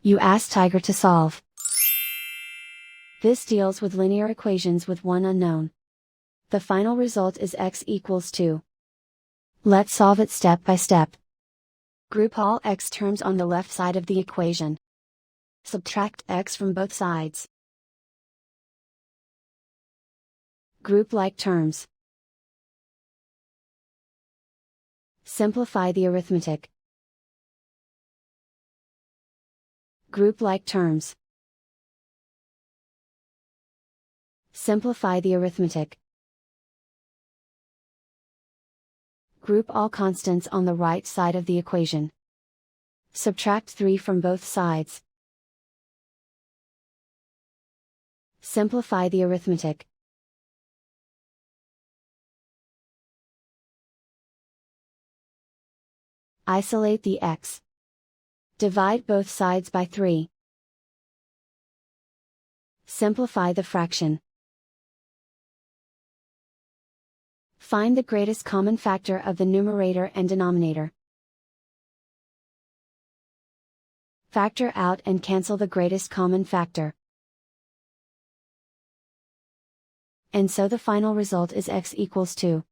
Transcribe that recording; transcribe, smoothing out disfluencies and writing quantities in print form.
You ask Tiger to solve. This deals with linear equations with one unknown. The final result is x equals 2. Let's solve it step by step. Group all x terms on the left side of the equation. Subtract x from both sides. Group like terms. Simplify the arithmetic. Group like terms. Simplify the arithmetic. Group all constants on the right side of the equation. Subtract 3 from both sides. Simplify the arithmetic. Isolate the x. Divide both sides by 3. Simplify the fraction. Find the greatest common factor of the numerator and denominator. Factor out and cancel the greatest common factor. And so the final result is x equals 2.